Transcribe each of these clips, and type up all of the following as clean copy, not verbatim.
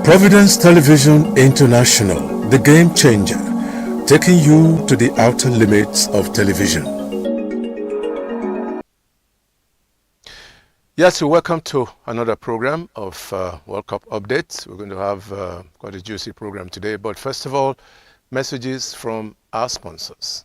Providence Television International, the game changer, taking you to the outer limits of television. Yes, welcome to another program of World Cup Updates. We're going to have quite a juicy program today, but first of all, messages from our sponsors.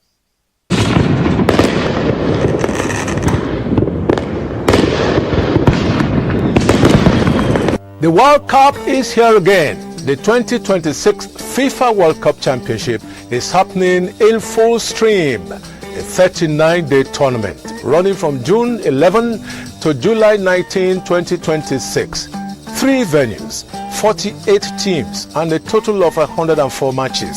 The World Cup is here again. The 2026 FIFA World Cup Championship is happening in full stream. A 39-day tournament running from June 11 to July 19, 2026. 3 venues, 48 teams, and a total of 104 matches.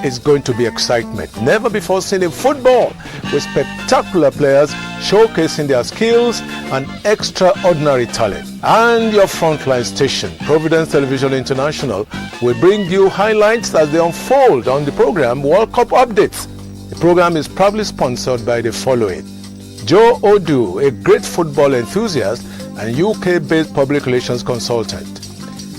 It's going to be excitement never before seen in football, with spectacular players showcasing their skills and extraordinary talent. And your frontline station, Providence Television International, will bring you highlights as they unfold on the program World Cup Updates. The program is proudly sponsored by the following: Joe Odu, a great football enthusiast and UK-based public relations consultant.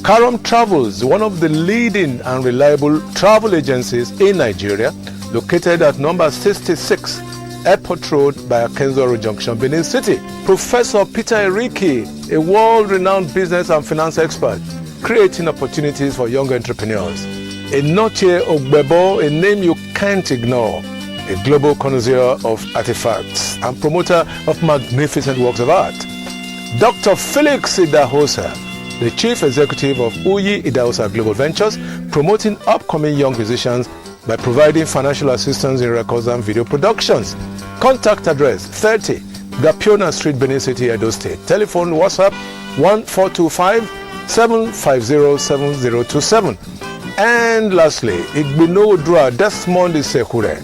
Karam Travels, one of the leading and reliable travel agencies in Nigeria, located at number 66 Airport Road by Akenzoro Junction, Benin City. Professor Peter Eriki, a world-renowned business and finance expert, creating opportunities for young entrepreneurs. Enoche Ogbebo, a name you can't ignore, a global connoisseur of artifacts and promoter of magnificent works of art. Dr. Felix Idahosa, the Chief Executive of Uyi Idahosa Global Ventures, promoting upcoming young musicians by providing financial assistance in records and video productions. Contact address 30 Gapiona Street, Benin City, Edo State. Telephone WhatsApp 1425-750-7027. And lastly, Igbino Odua Desmond Isekure,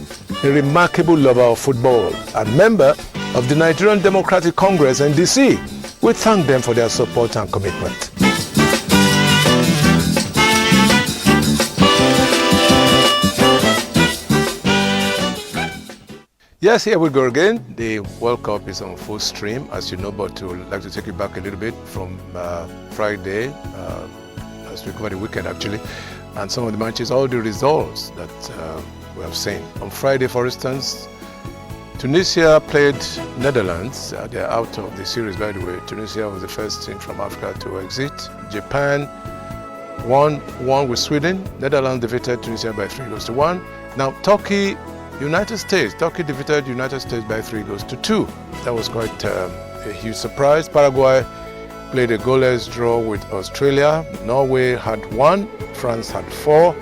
a remarkable lover of football and member of the Nigerian Democratic Congress, NDC. We thank them for their support and commitment. Yes, here we go again. The World Cup is on full stream, as you know, but we'd like to take you back a little bit from Friday, as we cover the weekend actually, and some of the matches, all the results that we have seen. On Friday, for instance, Tunisia played Netherlands. They're out of the series, by the way. Tunisia was the first team from Africa to exit. Japan won with Sweden. Netherlands defeated Tunisia by 3-1. Now, Turkey defeated United States by 3-2. That was quite a huge surprise. Paraguay played a goalless draw with Australia. Norway had 1, France had 4,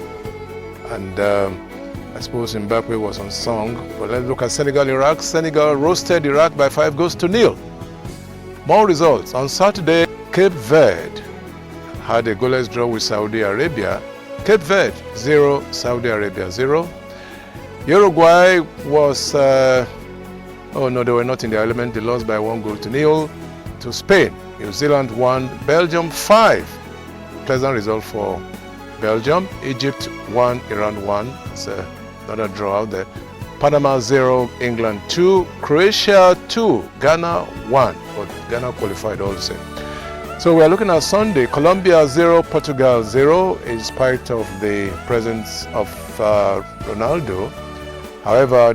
and I suppose Mbappe was unsung. But let's look at Senegal-Iraq. Senegal roasted Iraq by 5-0. More results. On Saturday, Cape Verde had a goalless draw with Saudi Arabia. Cape Verde 0, Saudi Arabia 0. Uruguay was, they were not in the element. They lost by 1-0 to Spain. New Zealand 1, Belgium 5. Pleasant result for Belgium. Egypt 1, Iran 1. It's another draw out there. Panama 0, England 2. Croatia 2, Ghana 1. But Ghana qualified all the same. So we are looking at Sunday. Colombia 0, Portugal 0, in spite of the presence of Ronaldo. However,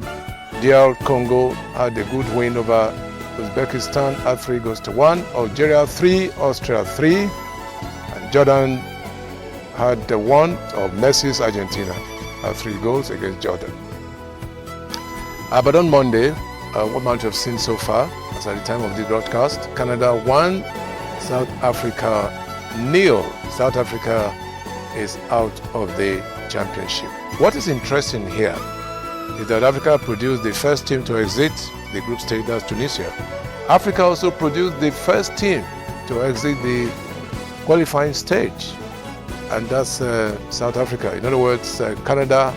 DR Congo had a good win over Uzbekistan at 3-1. Algeria 3, Austria 3. And Jordan had the one of Messi's Argentina at 3 goals against Jordan. But on Monday, what match have seen so far, as at the time of the broadcast, Canada 1, South Africa 0. South Africa is out of the championship. What is interesting here is that Africa produced the first team to exit the group stage, that's Tunisia. Africa also produced the first team to exit the qualifying stage, and that's South Africa. In other words, Canada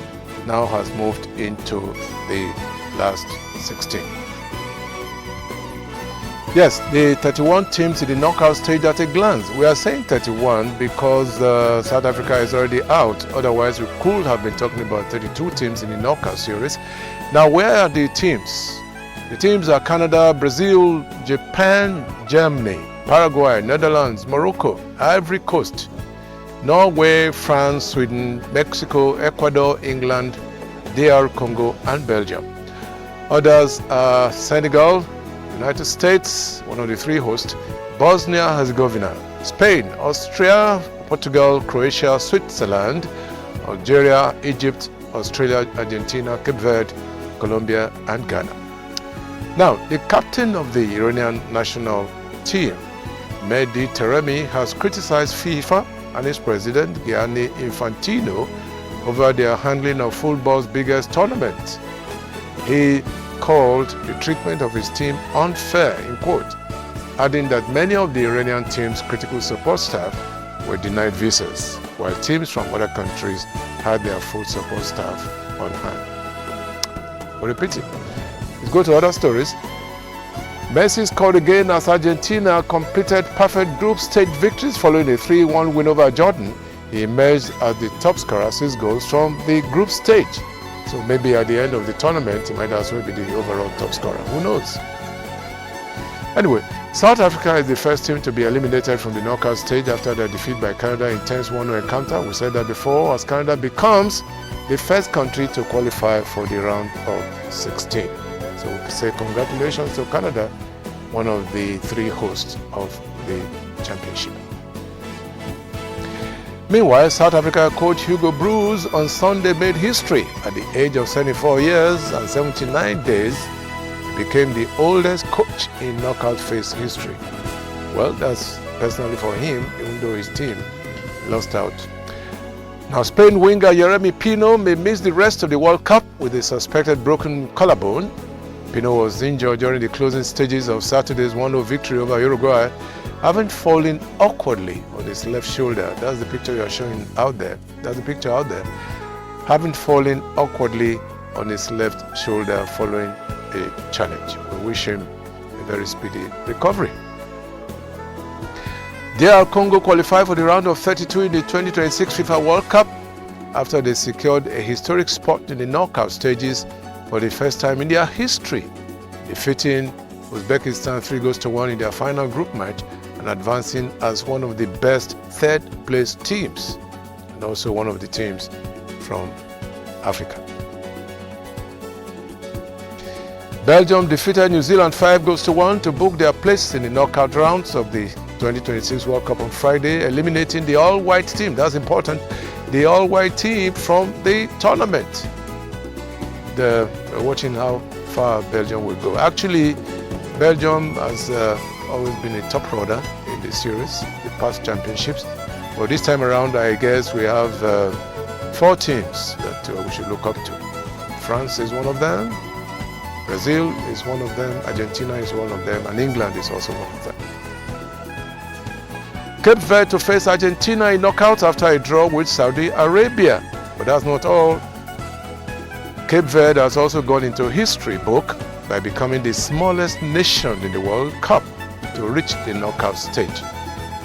now has moved into the last 16. Yes, the 31 teams in the knockout stage at a glance. We are saying 31 because South Africa is already out. Otherwise, we could have been talking about 32 teams in the knockout series. Now, where are the teams? The teams are Canada, Brazil, Japan, Germany, Paraguay, Netherlands, Morocco, Ivory Coast, Norway, France, Sweden, Mexico, Ecuador, England, DR Congo, and Belgium. Others are Senegal, United States, one of the three hosts, Bosnia-Herzegovina, Spain, Austria, Portugal, Croatia, Switzerland, Algeria, Egypt, Australia, Argentina, Cape Verde, Colombia, and Ghana. Now, the captain of the Iranian national team, Mehdi Taremi, has criticized FIFA and its president, Gianni Infantino, over their handling of football's biggest tournament. He called the treatment of his team unfair, in quote, adding that many of the Iranian team's critical support staff were denied visas, while teams from other countries had their full support staff on hand. But repeat it. Let's go to other stories. Messi scored again as Argentina completed perfect group stage victories following a 3-1 win over Jordan. He emerged as the top scorer, 6 goals from the group stage. So maybe at the end of the tournament, he might as well be the overall top scorer. Who knows? Anyway, South Africa is the first team to be eliminated from the knockout stage after their defeat by Canada in tense 1-0 encounter. We said that before, as Canada becomes the first country to qualify for the round of 16. So we say congratulations to Canada, one of the 3 hosts of the championship. Meanwhile, South Africa coach Hugo Broos on Sunday made history. At the age of 74 years and 79 days, he became the oldest coach in knockout phase history. Well, that's personally for him, even though his team lost out. Now, Spain winger Yeremy Pino may miss the rest of the World Cup with a suspected broken collarbone. Pino was injured during the closing stages of Saturday's 1-0 victory over Uruguay, having fallen awkwardly on his left shoulder. That's the picture you are showing out there. That's the picture out there. Having fallen awkwardly on his left shoulder following a challenge. We wish him a very speedy recovery. DR Congo qualified for the round of 32 in the 2026 FIFA World Cup after they secured a historic spot in the knockout stages for the first time in their history, defeating Uzbekistan 3-1 in their final group match and advancing as one of the best third-place teams and also one of the teams from Africa. Belgium defeated New Zealand 5-1 to book their place in the knockout rounds of the 2026 World Cup on Friday, eliminating the all-white team. That's important. The all-white team from the tournament. We're watching how far Belgium will go. Actually, Belgium has always been a top runner in the series, the past championships. But this time around, I guess we have 4 teams that we should look up to. France is one of them, Brazil is one of them, Argentina is one of them, and England is also one of them. Cape Verde to face Argentina in knockouts after a draw with Saudi Arabia. But that's not all. Cape Verde has also gone into history book by becoming the smallest nation in the World Cup to reach the knockout stage.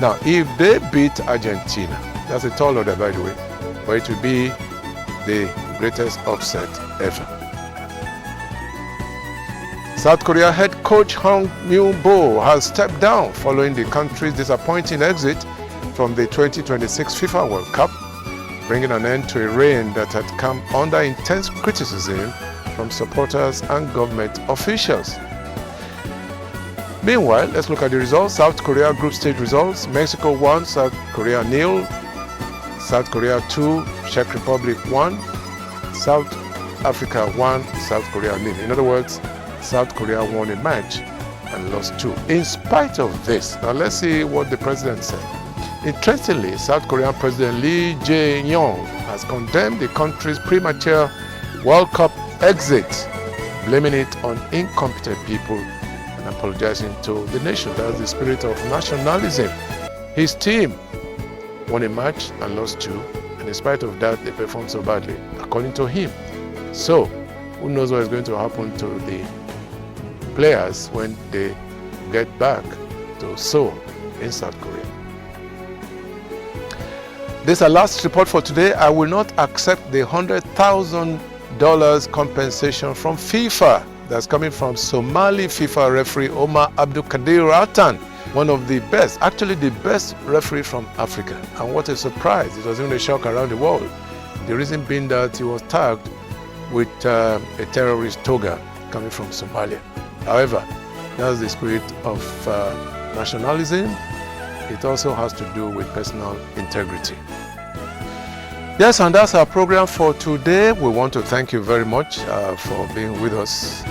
Now, if they beat Argentina, that's a tall order by the way, but it will be the greatest upset ever. South Korea head coach Hong Myung-bo has stepped down following the country's disappointing exit from the 2026 FIFA World Cup, bringing an end to a reign that had come under intense criticism from supporters and government officials. Meanwhile, let's look at the results. South Korea group stage results. Mexico 1, South Korea 0. South Korea 2, Czech Republic 1. South Africa 1, South Korea 0. In other words, South Korea won a match and lost 2. In spite of this, now let's see what the president said. Interestingly, South Korean President Lee Jae-yong has condemned the country's premature World Cup exit, blaming it on incompetent people and apologizing to the nation. That's the spirit of nationalism. His team won a match and lost 2, and in spite of that, they performed so badly, according to him. So, who knows what is going to happen to the players when they get back to Seoul in South Korea. This is our last report for today. I will not accept the $100,000 compensation from FIFA that's coming from Somali FIFA referee Omar Abdul Kadir Atan one of the best, actually the best referee from Africa. And what a surprise, it was even a shock around the world. The reason being that he was tagged with a terrorist toga coming from Somalia. However, that's the spirit of nationalism. It also has to do with personal integrity. Yes, and that's our program for today. We want to thank you very much for being with us.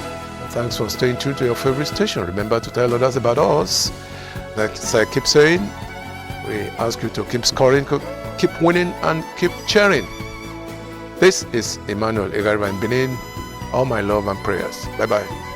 Thanks for staying tuned to your favorite station. Remember to tell others about us. As I keep saying, we ask you to keep scoring, keep winning, and keep cheering. This is Emmanuel Egariba in Benin. All my love and prayers. Bye-bye.